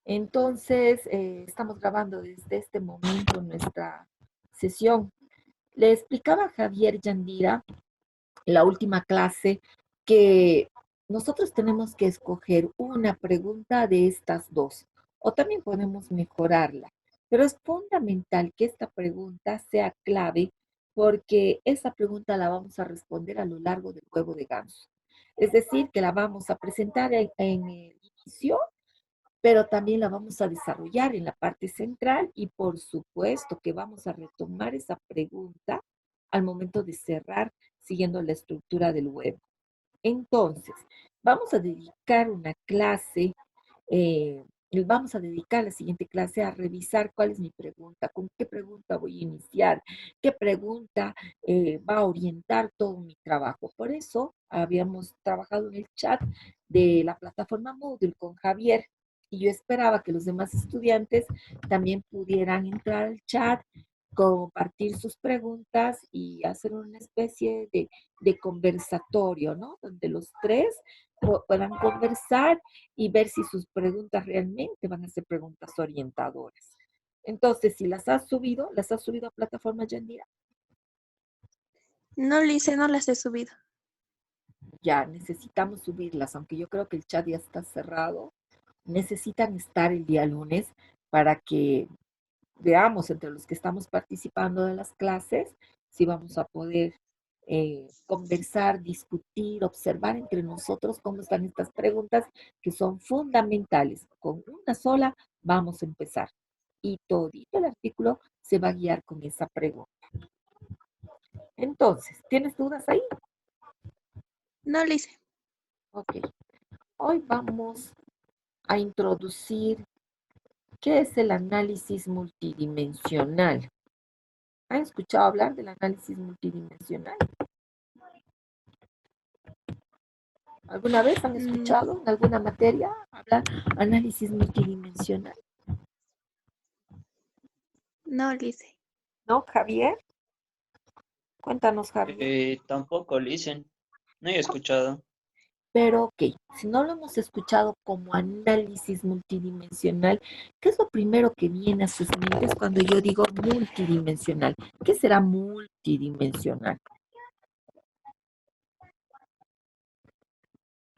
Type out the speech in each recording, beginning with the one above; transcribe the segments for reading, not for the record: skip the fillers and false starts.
Entonces, estamos grabando desde este momento nuestra sesión. Le explicaba a Javier Yandira, la última clase, que nosotros tenemos que escoger una pregunta de estas dos, o también podemos mejorarla, pero es fundamental que esta pregunta sea clave porque esa pregunta la vamos a responder a lo largo del huevo de ganso. Es decir, que la vamos a presentar en el inicio, pero también la vamos a desarrollar en la parte central y por supuesto que vamos a retomar esa pregunta al momento de cerrar siguiendo la estructura del web. Entonces, vamos a dedicar una clase, eh, vamos a dedicar la siguiente clase a revisar cuál es mi pregunta, con qué pregunta voy a iniciar, qué pregunta va a orientar todo mi trabajo. Por eso habíamos trabajado en el chat de la plataforma Moodle con Javier y yo esperaba que los demás estudiantes también pudieran entrar al chat, compartir sus preguntas y hacer una especie de conversatorio, ¿no? Donde los tres puedan conversar y ver si sus preguntas realmente van a ser preguntas orientadoras. Entonces, si las has subido a plataforma Yandira, No, Lice, no las he subido. ya necesitamos subirlas, aunque yo creo que el chat ya está cerrado. Necesitan estar el día lunes para que veamos entre los que estamos participando de las clases si vamos a poder conversar, discutir, observar entre nosotros cómo están estas preguntas que son fundamentales. Con una sola vamos a empezar y todito el artículo se va a guiar con esa pregunta. Entonces, ¿tienes dudas ahí? No, Lice. Ok. Hoy vamos a introducir qué es el análisis multidimensional. ¿Han escuchado hablar del análisis multidimensional? ¿Alguna vez han escuchado en alguna materia hablar análisis multidimensional? No, Lice. ¿No, Javier? Cuéntanos, Javier. Tampoco listen. No he escuchado. Pero ok, si no lo hemos escuchado como análisis multidimensional, ¿qué es lo primero que viene a sus mentes cuando yo digo multidimensional? ¿Qué será multidimensional?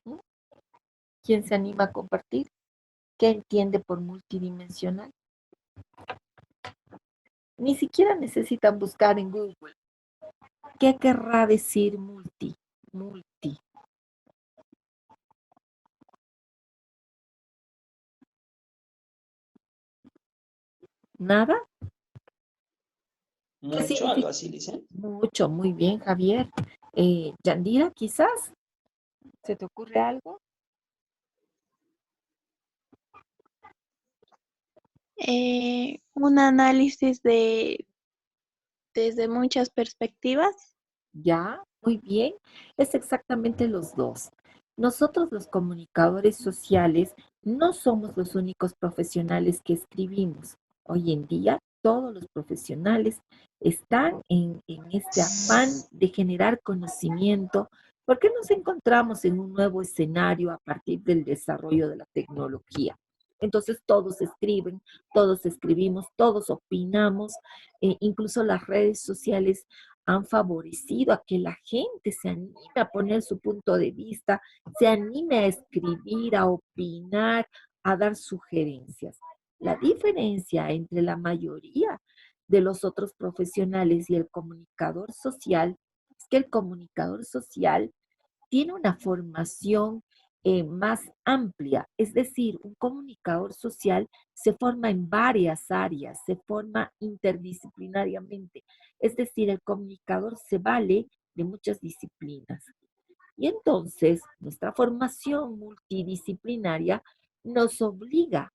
¿Mm? ¿Quién se anima a compartir? ¿Qué entiende por multidimensional? Ni siquiera necesitan buscar en Google. ¿Qué querrá decir multi? Multi. ¿Nada? ¿Qué Mucho, algo significa? así dicen. Mucho, muy bien, Javier. Yandira, quizás, ¿se te ocurre algo? Un análisis desde muchas perspectivas. Ya, muy bien. Es exactamente los dos. Nosotros los comunicadores sociales no somos los únicos profesionales que escribimos. Hoy en día, todos los profesionales están en este afán de generar conocimiento porque nos encontramos en un nuevo escenario a partir del desarrollo de la tecnología. Entonces todos escriben, todos escribimos, todos opinamos, incluso las redes sociales han favorecido a que la gente se anime a poner su punto de vista, se anime a escribir, a opinar, a dar sugerencias. La diferencia entre la mayoría de los otros profesionales y el comunicador social es que el comunicador social tiene una formación más amplia, es decir, un comunicador social se forma en varias áreas, se forma interdisciplinariamente, es decir, el comunicador se vale de muchas disciplinas. Y entonces nuestra formación multidisciplinaria nos obliga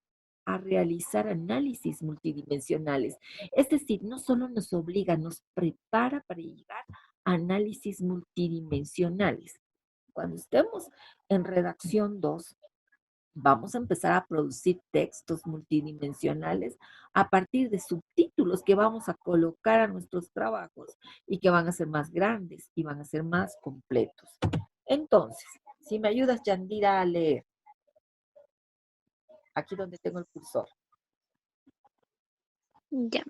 a realizar análisis multidimensionales. Es decir, no solo nos obliga, nos prepara para llegar a análisis multidimensionales. Cuando estemos en redacción 2, vamos a empezar a producir textos multidimensionales a partir de subtítulos que vamos a colocar a nuestros trabajos y que van a ser más grandes y van a ser más completos. Entonces, si me ayudas, Yandira, a leer. aquí donde tengo el cursor. Ya.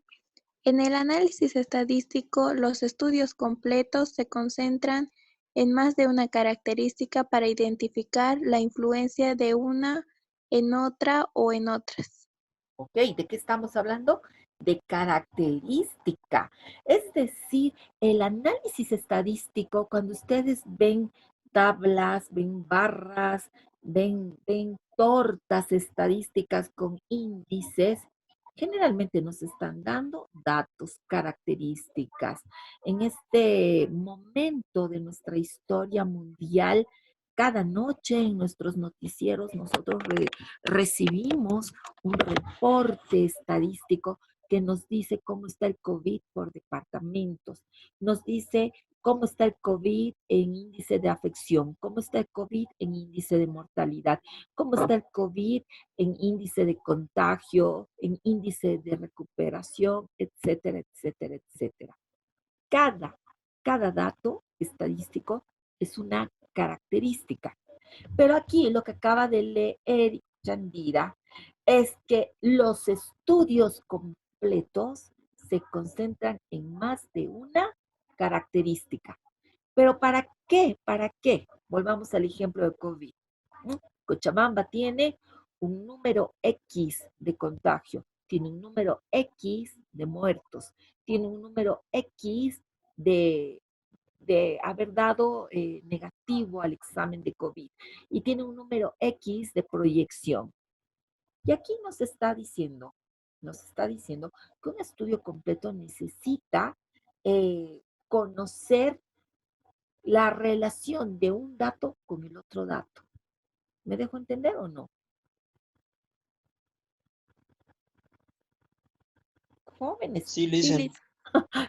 En el análisis estadístico, los estudios completos se concentran en más de una característica para identificar la influencia de una en otra o en otras. ¿Ok? ¿De qué estamos hablando? De característica. Es decir, el análisis estadístico, cuando ustedes ven tablas, ven barras, ven tortas estadísticas con índices, generalmente nos están dando datos, características. En este momento de nuestra historia mundial, cada noche en nuestros noticieros nosotros recibimos un reporte estadístico que nos dice cómo está el COVID por departamentos, nos dice cómo está el COVID en índice de afección, cómo está el COVID en índice de mortalidad, cómo está el COVID en índice de contagio, en índice de recuperación, etcétera, etcétera, etcétera. Cada, cada dato estadístico es una característica. Pero aquí lo que acaba de leer Yandira es que los estudios completos se concentran en más de una característica. Pero ¿para qué? ¿Para qué? Volvamos al ejemplo de COVID. Cochabamba tiene un número X de contagio, tiene un número X de muertos, tiene un número X de haber dado negativo al examen de COVID y tiene un número X de proyección. Y aquí nos está diciendo que un estudio completo necesita conocer la relación de un dato con el otro dato. ¿Me dejo entender o no? Jóvenes, Sí, Sí, Lisen. Liz.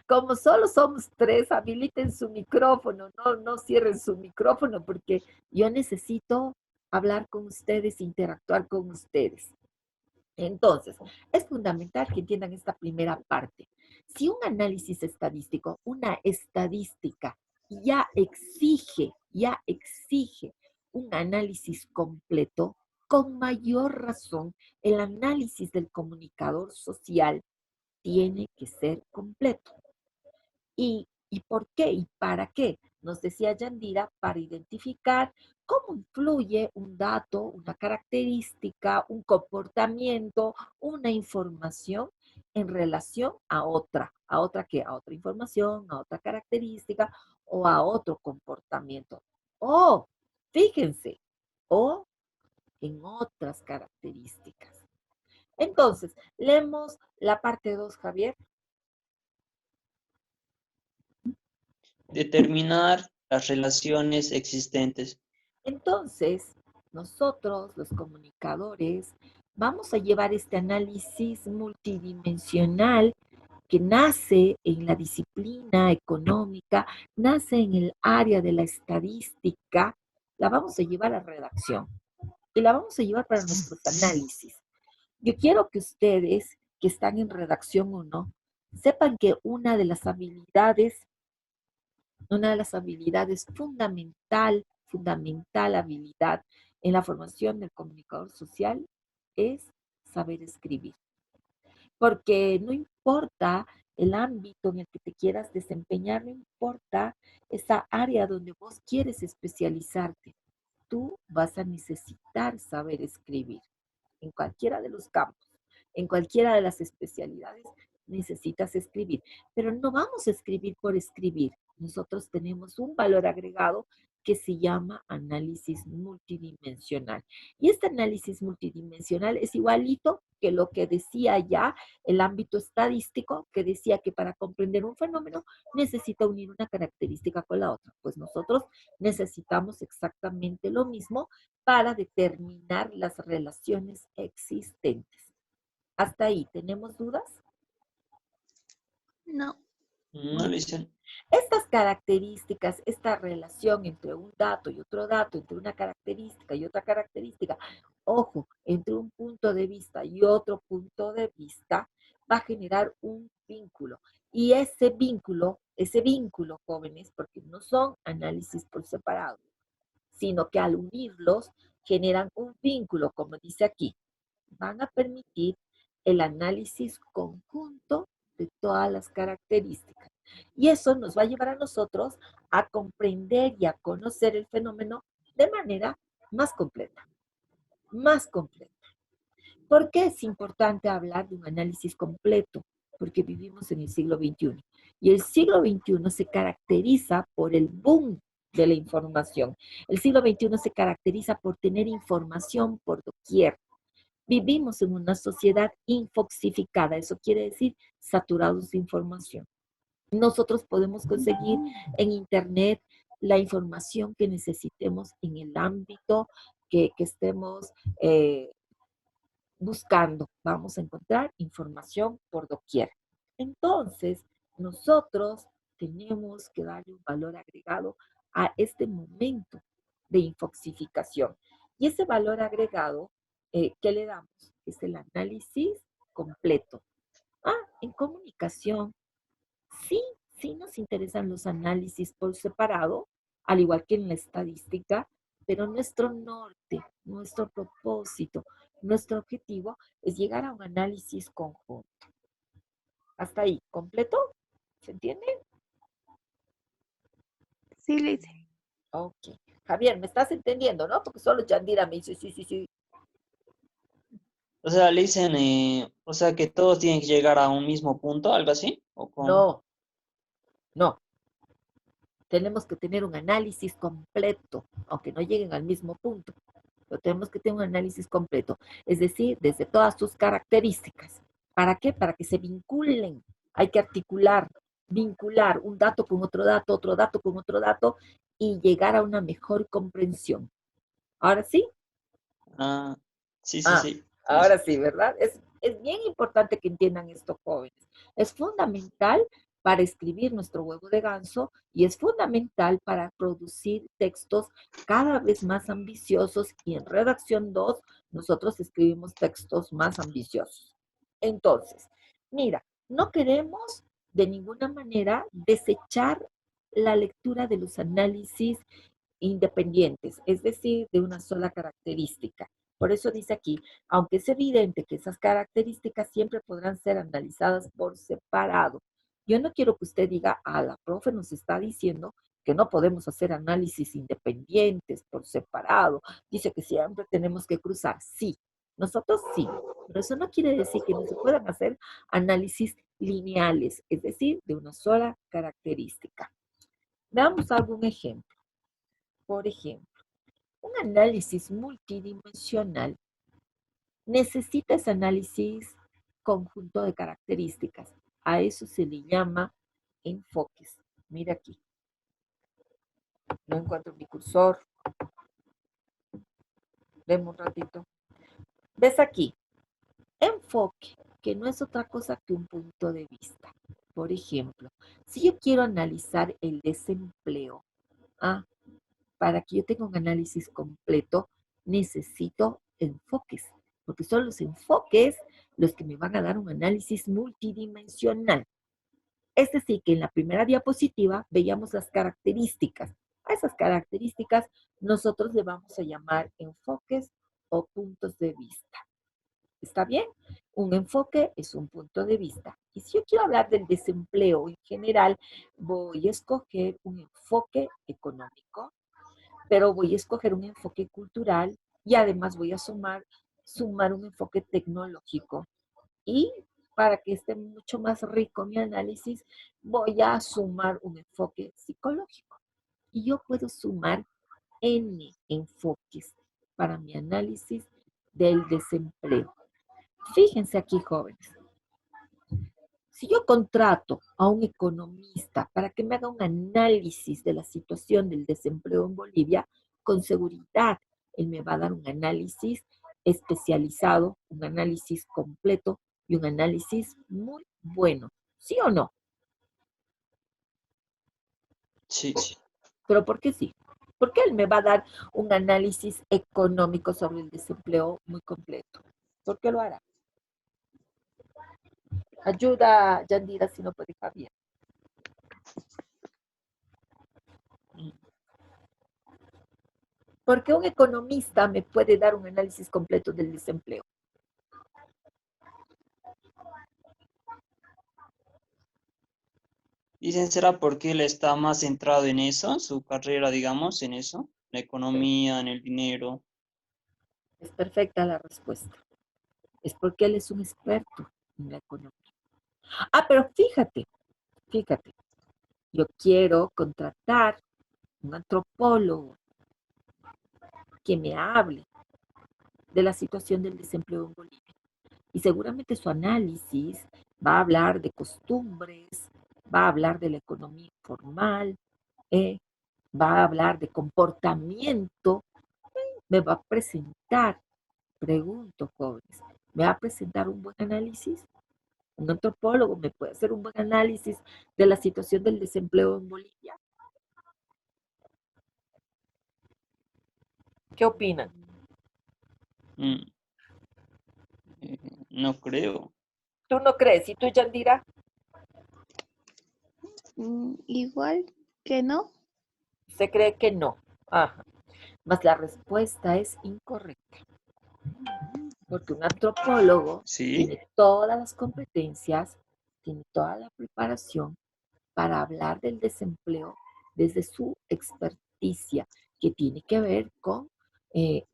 como solo somos tres, habiliten su micrófono, no cierren su micrófono porque yo necesito hablar con ustedes, interactuar con ustedes. Entonces, es fundamental que entiendan esta primera parte. Si un análisis estadístico, una estadística, ya exige un análisis completo, con mayor razón, el análisis del comunicador social tiene que ser completo. ¿Y por qué? ¿Y para qué? Nos decía Yandira, para identificar cómo influye un dato, una característica, un comportamiento, una información en relación a otra qué, a otra información, a otra característica o a otro comportamiento. O, fíjense, o en otras características. Entonces, leemos la parte 2, Javier. Determinar las relaciones existentes. Entonces, nosotros, los comunicadores, vamos a llevar este análisis multidimensional que nace en la disciplina económica, nace en el área de la estadística, la vamos a llevar a redacción y la vamos a llevar para nuestros análisis. Yo quiero que ustedes, que están en redacción o no, sepan que una de las habilidades fundamental habilidad en la formación del comunicador social es saber escribir. Porque no importa el ámbito en el que te quieras desempeñar, no importa esa área donde vos quieres especializarte, tú vas a necesitar saber escribir en cualquiera de los campos, en cualquiera de las especialidades, necesitas escribir. Pero no vamos a escribir por escribir. Nosotros tenemos un valor agregado que se llama análisis multidimensional. Y este análisis multidimensional es igualito que lo que decía ya el ámbito estadístico, que decía que para comprender un fenómeno necesita unir una característica con la otra. Pues nosotros necesitamos exactamente lo mismo para determinar las relaciones existentes. Hasta ahí, ¿tenemos dudas? No. No, Lisen. Estas características, esta relación entre un dato y otro dato, entre una característica y otra característica, ojo, entre un punto de vista y otro punto de vista, va a generar un vínculo. Y ese vínculo, jóvenes, porque no son análisis por separado, sino que al unirlos generan un vínculo, como dice aquí. van a permitir el análisis conjunto de todas las características. Y eso nos va a llevar a nosotros a comprender y a conocer el fenómeno de manera más completa, más completa. ¿Por qué es importante hablar de un análisis completo? Porque vivimos en el siglo XXI. Y el siglo XXI se caracteriza por el boom de la información. El siglo XXI se caracteriza por tener información por doquier. Vivimos en una sociedad infoxificada, eso quiere decir saturados de información. Nosotros podemos conseguir en Internet la información que necesitemos en el ámbito que estemos buscando. Vamos a encontrar información por doquier. Entonces, nosotros tenemos que darle un valor agregado a este momento de infoxificación. Y ese valor agregado, ¿qué le damos? Es el análisis completo. En comunicación, sí, sí nos interesan los análisis por separado, al igual que en la estadística, pero nuestro norte, nuestro propósito, nuestro objetivo es llegar a un análisis conjunto. Hasta ahí, ¿completo? ¿Se entiende? Sí, Lice. Ok. Javier, ¿me estás entendiendo, no? Porque solo Yandira me dice, sí, sí, sí. O sea, le dicen, o sea, que todos tienen que llegar a un mismo punto, algo así, o con... No, no. Tenemos que tener un análisis completo, aunque no lleguen al mismo punto. Pero tenemos que tener un análisis completo, es decir, desde todas sus características. ¿Para qué? Para que se vinculen. Hay que articular, vincular un dato con otro dato con otro dato y llegar a una mejor comprensión. ¿Ahora sí? Ah, sí, sí, Ah, sí. ahora sí, ¿verdad? Es bien importante que entiendan esto, jóvenes. Es fundamental para escribir nuestro huevo de ganso y es fundamental para producir textos cada vez más ambiciosos y en redacción 2 nosotros escribimos textos más ambiciosos. Entonces, mira, no queremos de ninguna manera desechar la lectura de los análisis independientes, es decir, de una sola característica. Por eso dice aquí, aunque es evidente que esas características siempre podrán ser analizadas por separado. Yo no quiero que usted diga, la profe nos está diciendo que no podemos hacer análisis independientes por separado. Dice que siempre tenemos que cruzar. Sí, nosotros sí, pero eso no quiere decir que no se puedan hacer análisis lineales, es decir, de una sola característica. Veamos algún ejemplo. Por ejemplo, un análisis multidimensional necesita ese análisis conjunto de características. A eso se le llama enfoques. Mira aquí, no encuentro mi cursor. Deme un ratito. ¿Ves aquí? Enfoque, que no es otra cosa que un punto de vista. Por ejemplo, si yo quiero analizar el desempleo, ah, para que yo tenga un análisis completo, necesito enfoques, porque son los enfoques los que me van a dar un análisis multidimensional. Es decir, que en la primera diapositiva veíamos las características. A esas características nosotros le vamos a llamar enfoques o puntos de vista. ¿Está bien? Un enfoque es un punto de vista. Y si yo quiero hablar del desempleo en general, voy a escoger un enfoque económico, pero voy a escoger un enfoque cultural y además voy a sumar un enfoque tecnológico. Y para que esté mucho más rico mi análisis, voy a sumar un enfoque psicológico. Y yo puedo sumar N enfoques para mi análisis del desempleo. Fíjense aquí, jóvenes, si yo contrato a un economista para que me haga un análisis de la situación del desempleo en Bolivia, con seguridad él me va a dar un análisis especializado, un análisis completo y un análisis muy bueno. ¿Sí o no? Sí. ¿Pero por qué sí? Porque él me va a dar un análisis económico sobre el desempleo muy completo. ¿Por qué lo hará? Ayuda, Yandira, si no puede Javier. Porque un economista me puede dar un análisis completo del desempleo. Dicen, ¿será porque él está más centrado en eso, su carrera, digamos, en eso? La Sí, economía, en el dinero. es perfecta la respuesta. Es porque él es un experto en la economía. Ah, pero fíjate, yo quiero contratar un antropólogo que me hable de la situación del desempleo en Bolivia. Y seguramente su análisis va a hablar de costumbres, va a hablar de la economía informal, eh, va a hablar de comportamiento, me va a presentar, pregunto, jóvenes, ¿me va a presentar un buen análisis? Un antropólogo me puede hacer un buen análisis de la situación del desempleo en Bolivia. ¿Qué opinan? Mm, no creo. ¿Tú no crees? ¿Y tú, Yandira? Igual que no. Se cree que no. Ajá. Mas la respuesta es incorrecta, porque un antropólogo ¿Sí? tiene todas las competencias, tiene toda la preparación para hablar del desempleo desde su experticia, que tiene que ver con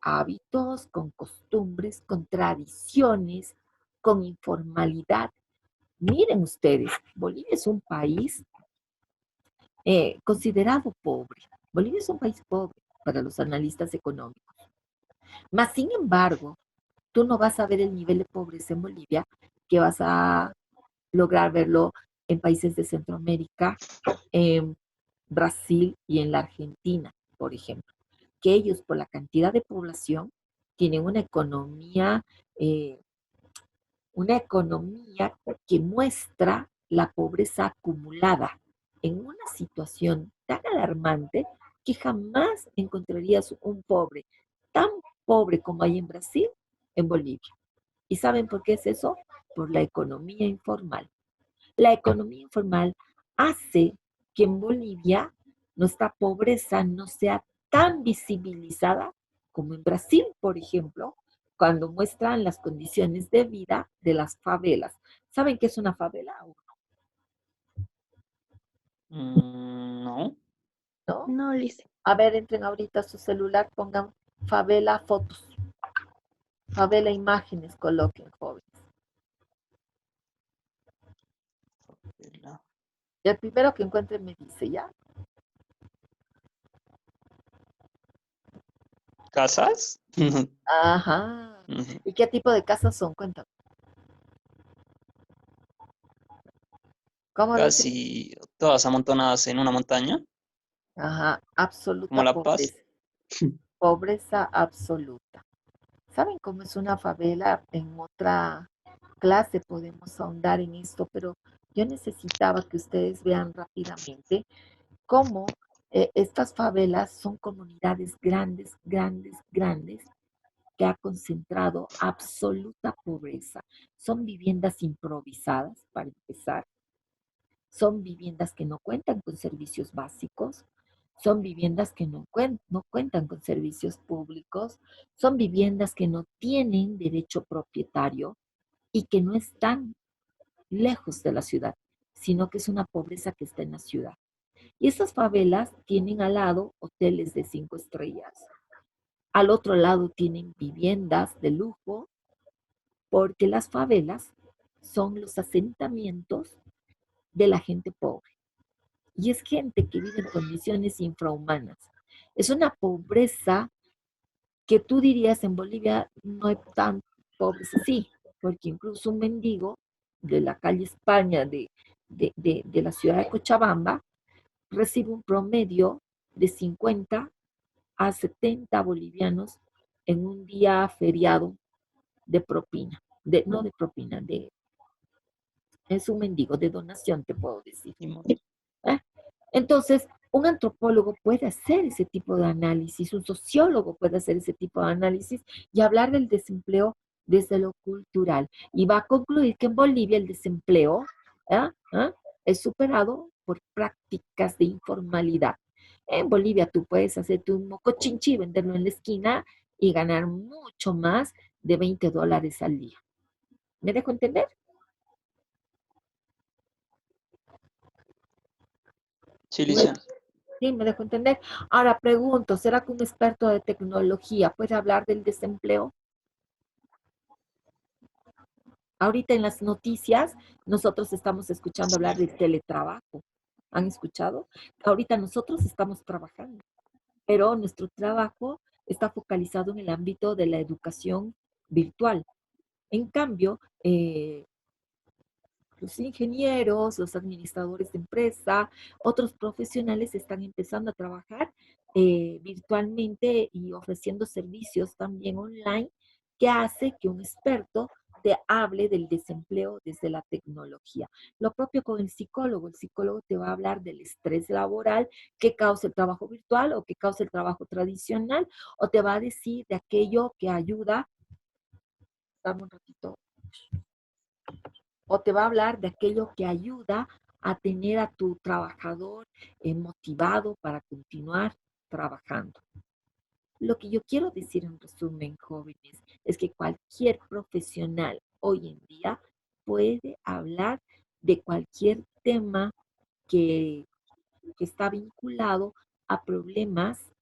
hábitos, con costumbres, con tradiciones, con informalidad. Miren ustedes, Bolivia es un país considerado pobre. Bolivia es un país pobre para los analistas económicos. Mas, sin embargo, tú no vas a ver el nivel de pobreza en Bolivia que vas a lograr verlo en países de Centroamérica, en Brasil y en la Argentina, por ejemplo, que ellos por la cantidad de población tienen eh, una economía que muestra la pobreza acumulada en una situación tan alarmante que jamás encontrarías un pobre tan pobre como hay en Brasil, en Bolivia. ¿Y saben por qué es eso? Por la economía informal. La economía informal hace que en Bolivia nuestra pobreza no sea tan visibilizada como en Brasil, por ejemplo, cuando muestran las condiciones de vida de las favelas. ¿Saben qué es una favela? No. ¿No? No, Lice. A ver, entren ahorita a su celular, pongan favela fotos, favela imágenes, coloquen jóvenes. Y el primero que encuentre me dice, ¿ya? ¿Casas? Ajá. ¿Y qué tipo de casas son? Cuéntame. ¿Cómo dice? Casi todas amontonadas en una montaña, Ajá, como absoluta La Paz. pobreza, pobreza absoluta. ¿Saben cómo es una favela? En otra clase podemos ahondar en esto, pero yo necesitaba que ustedes vean rápidamente cómo estas favelas son comunidades grandes, grandes, grandes, que ha concentrado absoluta pobreza. Son viviendas improvisadas, para empezar. Son viviendas que no cuentan con servicios básicos, son viviendas que no cuentan con servicios públicos, son viviendas que no tienen derecho propietario y que no están lejos de la ciudad, sino que es una pobreza que está en la ciudad. Y esas favelas tienen al lado hoteles de 5 estrellas, al otro lado tienen viviendas de lujo, porque las favelas son los asentamientos de la gente pobre. Y es gente que vive en condiciones infrahumanas. Es una pobreza que tú dirías en Bolivia no hay tan pobres así, porque incluso un mendigo de la calle España de la ciudad de Cochabamba recibe un promedio de 50 a 70 bolivianos en un día feriado de propina, no de propina, es un mendigo de donación, te puedo decir. ¿Eh? Entonces, un antropólogo puede hacer ese tipo de análisis, un sociólogo puede hacer ese tipo de análisis y hablar del desempleo desde lo cultural. Y va a concluir que en Bolivia el desempleo ¿eh? ¿Eh? es superado por prácticas de informalidad. En Bolivia tú puedes hacerte un mocochinchi, venderlo en la esquina y ganar mucho más de $20 al día. ¿Me dejo entender? Sí, Pues, Licia. sí, me dejo entender. Ahora pregunto, ¿será que un experto de tecnología puede hablar del desempleo? Ahorita en las noticias nosotros estamos escuchando hablar del teletrabajo. ¿Han escuchado? Ahorita nosotros estamos trabajando, pero nuestro trabajo está focalizado en el ámbito de la educación virtual. En cambio, los ingenieros, los administradores de empresa, otros profesionales están empezando a trabajar virtualmente y ofreciendo servicios también online que hace que un experto te hable del desempleo desde la tecnología. Lo propio con el psicólogo te va a hablar del estrés laboral que causa el trabajo virtual o que causa el trabajo tradicional, o te va a decir de aquello que ayuda, dame un ratito, o te va a hablar de aquello que ayuda a tener a tu trabajador motivado para continuar trabajando. Lo que yo quiero decir en resumen, jóvenes, es que cualquier profesional hoy en día puede hablar de cualquier tema que, que está vinculado a problemas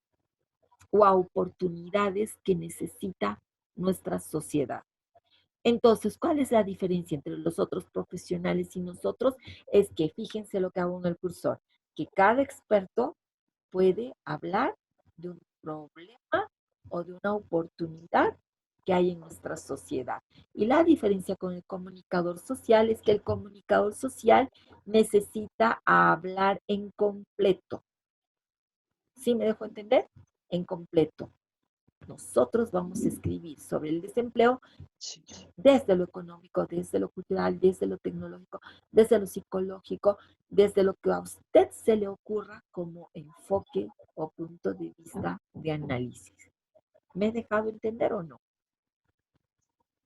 o a oportunidades que necesita nuestra sociedad. Entonces, ¿cuál es la diferencia entre los otros profesionales y nosotros? Es que fíjense lo que hago en el cursor, que cada experto puede hablar de un problema o de una oportunidad que hay en nuestra sociedad. Y la diferencia con el comunicador social es que el comunicador social necesita hablar en completo. ¿Sí me dejo entender? En completo. Nosotros vamos a escribir sobre el desempleo Sí. desde lo económico, desde lo cultural, desde lo tecnológico, desde lo psicológico, desde lo que a usted se le ocurra como enfoque o punto de vista de análisis. ¿Me he dejado entender o no?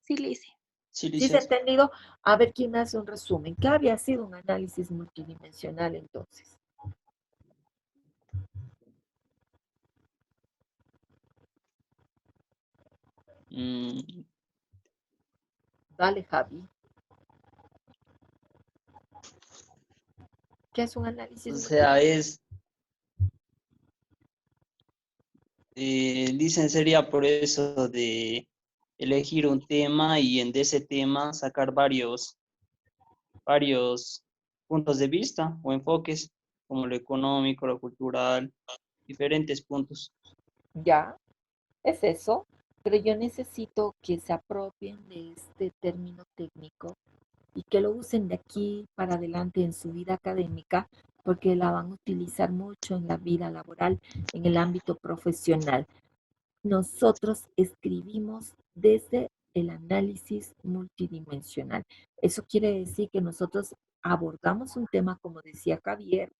Sí, Lice. Sí, Si se ha Licia. entendido, a ver quién me hace un resumen. ¿Qué había sido un análisis multidimensional entonces? Mm, Dale, Javi. ¿Qué es un análisis o sea, multidimensional? dicen, sería por eso de elegir un tema y de ese tema sacar varios puntos de vista o enfoques, como lo económico, lo cultural, diferentes puntos. Ya, es eso, pero yo necesito que se apropien de este término técnico y que lo usen de aquí para adelante en su vida académica, porque la van a utilizar mucho en la vida laboral, en el ámbito profesional. Nosotros escribimos desde el análisis multidimensional. Eso quiere decir que nosotros abordamos un tema, como decía Javier,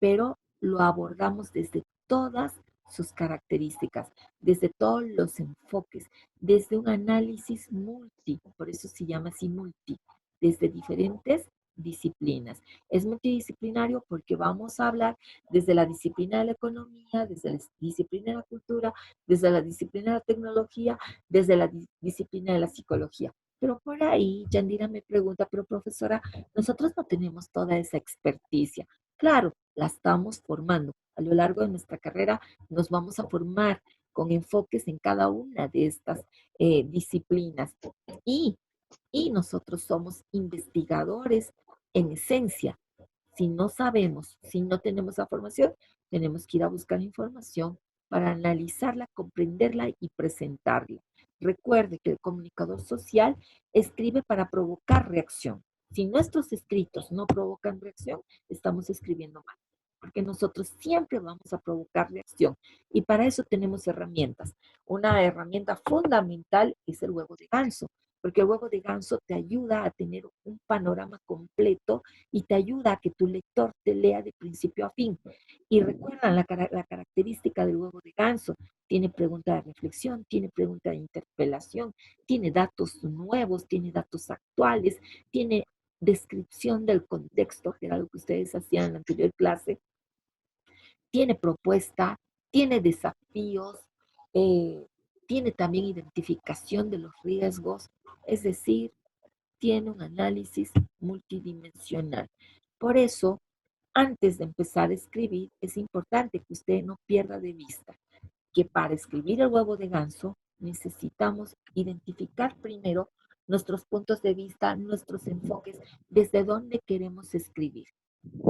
pero lo abordamos desde todas sus características, desde todos los enfoques, desde un análisis multi, por eso se llama así multi, desde diferentes disciplinas. Es multidisciplinario porque vamos a hablar desde la disciplina de la economía, desde la disciplina de la cultura, desde la disciplina de la tecnología, desde la disciplina de la psicología. Pero por ahí, Yandira me pregunta, pero profesora, nosotros no tenemos toda esa experticia. Claro, la estamos formando. A lo largo de nuestra carrera nos vamos a formar con enfoques en cada una de estas disciplinas. Y, y nosotros somos investigadores en esencia. Si no sabemos, si no tenemos la formación, tenemos que ir a buscar información para analizarla, comprenderla y presentarla. Recuerde que el comunicador social escribe para provocar reacción. Si nuestros escritos no provocan reacción, estamos escribiendo mal, porque nosotros siempre vamos a provocar reacción y para eso tenemos herramientas. Una herramienta fundamental es el huevo de ganso, porque el huevo de ganso te ayuda a tener un panorama completo y te ayuda a que tu lector te lea de principio a fin. Y recuerda la característica del huevo de ganso. Tiene pregunta de reflexión, tiene pregunta de interpelación, tiene datos nuevos, tiene datos actuales, tiene descripción del contexto, que era lo que ustedes hacían en la anterior clase, tiene propuesta, tiene desafíos, eh, tiene también identificación de los riesgos, es decir, tiene un análisis multidimensional. Por eso Antes de empezar a escribir, es importante que usted no pierda de vista que para escribir el huevo de ganso necesitamos identificar primero nuestros puntos de vista, nuestros enfoques, desde dónde queremos escribir.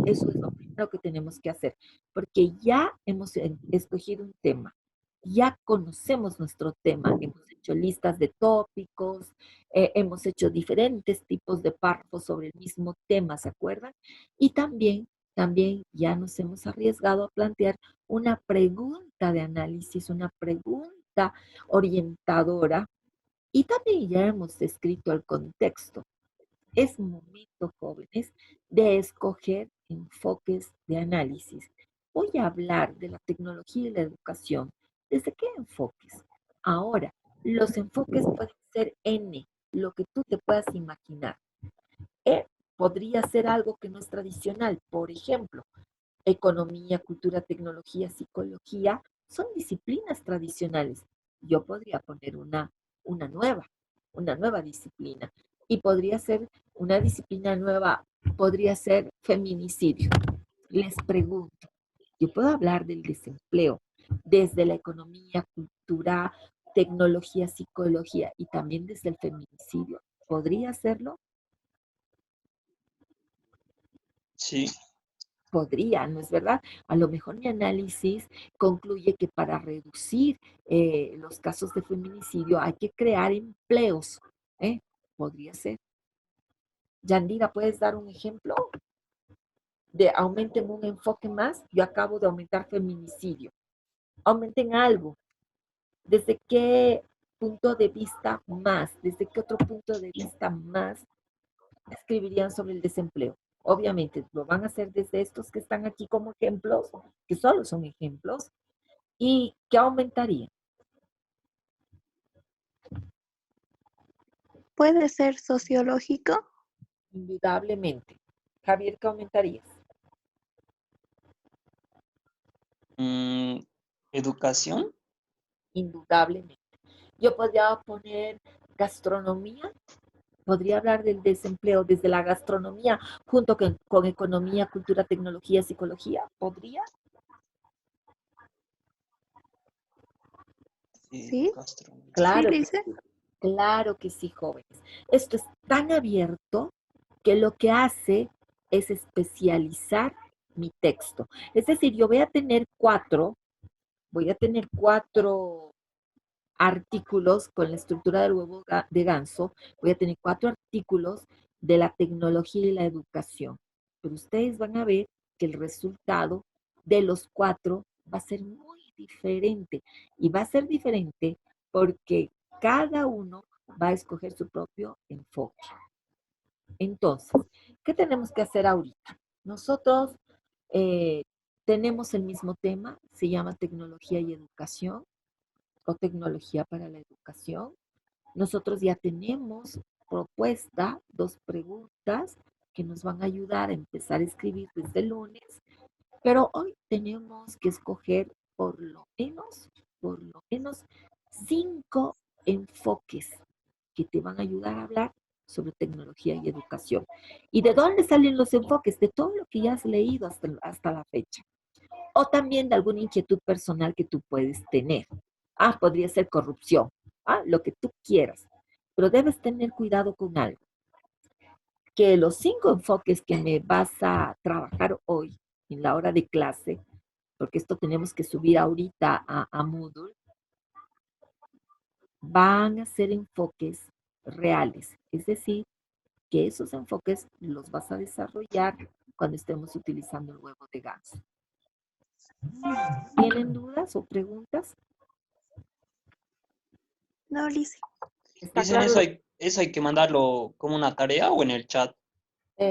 Eso es lo primero que tenemos que hacer, porque ya hemos escogido un tema, ya conocemos nuestro tema, hemos hecho listas de tópicos, hemos hecho diferentes tipos de párrafos sobre el mismo tema, ¿se acuerdan? Y también ya nos hemos arriesgado a plantear una pregunta de análisis, una pregunta orientadora, y también ya hemos escrito el contexto. Es momento, jóvenes, de escoger enfoques de análisis. Voy a hablar de la tecnología y la educación. ¿Desde qué enfoques? Ahora, los enfoques pueden ser N, lo que tú te puedas imaginar. E podría ser algo que no es tradicional. Por ejemplo, economía, cultura, tecnología, psicología, son disciplinas tradicionales. Yo podría poner una nueva, una nueva disciplina. Y podría ser una disciplina nueva, podría ser feminicidio. Les pregunto, yo puedo hablar del desempleo desde la economía, cultura, tecnología, psicología y también desde el feminicidio. ¿Podría hacerlo? Sí, Podría, ¿no es verdad? A lo mejor mi análisis concluye que para reducir los casos de feminicidio hay que crear empleos. ¿Eh? Podría ser. Yandira, ¿puedes dar un ejemplo de aumenten un enfoque más? Yo acabo de aumentar feminicidio. Aumenten algo. ¿Desde qué punto de vista más? ¿Desde qué otro punto de vista más escribirían sobre el desempleo? Obviamente, lo van a hacer desde estos que están aquí como ejemplos, que solo son ejemplos, y que aumentaría. ¿Puede ser sociológico? Indudablemente. Javier, ¿qué aumentarías? mm, educación, Indudablemente. Yo podría poner gastronomía, podría hablar del desempleo desde la gastronomía, junto con economía, cultura, tecnología, psicología. ¿Podría? ¿Sí? gastronomía. ¿Sí, Claro que Lice? sí. Claro que sí, jóvenes. Esto es tan abierto que lo que hace es especializar mi texto. Es decir, yo voy a tener cuatro artículos con la estructura del huevo de ganso, voy a tener cuatro artículos de la tecnología y la educación. Pero ustedes van a ver que el resultado de los cuatro va a ser muy diferente. Y va a ser diferente porque cada uno va a escoger su propio enfoque. Entonces, ¿qué tenemos que hacer ahorita? Nosotros eh, tenemos el mismo tema, se llama tecnología y educación o tecnología para la educación. Nosotros ya tenemos propuesta, dos preguntas que nos van a ayudar a empezar a escribir desde el lunes, pero hoy tenemos que escoger por lo menos 5 enfoques que te van a ayudar a hablar sobre tecnología y educación. ¿Y de dónde salen los enfoques? De todo lo que ya has leído hasta la fecha. O también de alguna inquietud personal que tú puedes tener. Ah, podría ser corrupción. Ah, lo que tú quieras. Pero debes tener cuidado con algo. Que los 5 enfoques que me vas a trabajar hoy en la hora de clase, porque esto tenemos que subir ahorita a Moodle, van a ser enfoques reales. Es decir, que esos enfoques los vas a desarrollar cuando estemos utilizando el huevo de ganso. ¿Tienen dudas o preguntas? No, Lice. ¿Está Dicen, claro? eso hay que mandarlo como una tarea o en el chat.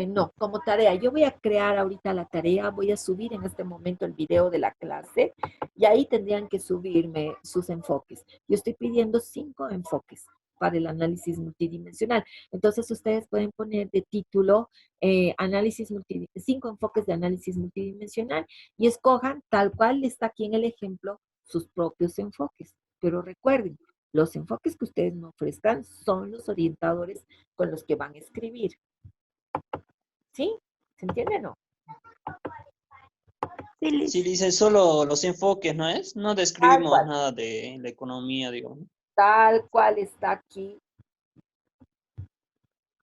No, como tarea. Yo voy a crear ahorita la tarea, voy a subir en este momento el video de la clase y ahí tendrían que subirme sus enfoques. Yo estoy pidiendo 5 enfoques para el análisis multidimensional. Entonces ustedes pueden poner de título análisis 5 enfoques de análisis multidimensional y escojan tal cual está aquí en el ejemplo sus propios enfoques. Pero recuerden, los enfoques que ustedes me ofrezcan son los orientadores con los que van a escribir. ¿Sí? ¿Se entiende o no? Sí, Liz. Sí, dice solo los enfoques, ¿no es? No Tal describimos cual, nada de la economía, digo, ¿no? tal cual está aquí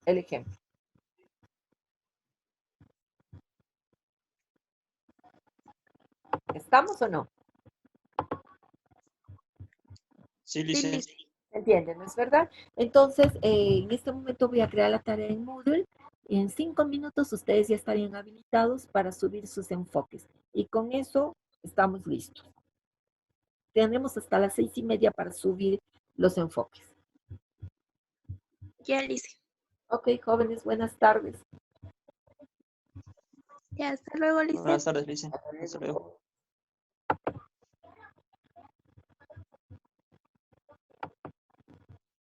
el ejemplo. ¿Estamos o no? Sí, Sí, dice. Liz. ¿Entienden? ¿No es verdad? Entonces, en este momento voy a crear la tarea en Moodle. En 5 minutos ustedes ya estarían habilitados para subir sus enfoques. Y con eso estamos listos. Tenemos hasta las 6:30 para subir los enfoques. Ya, Liz. Ok, jóvenes, buenas tardes. Ya, hasta luego, Liz. Buenas tardes, dice. Hasta luego.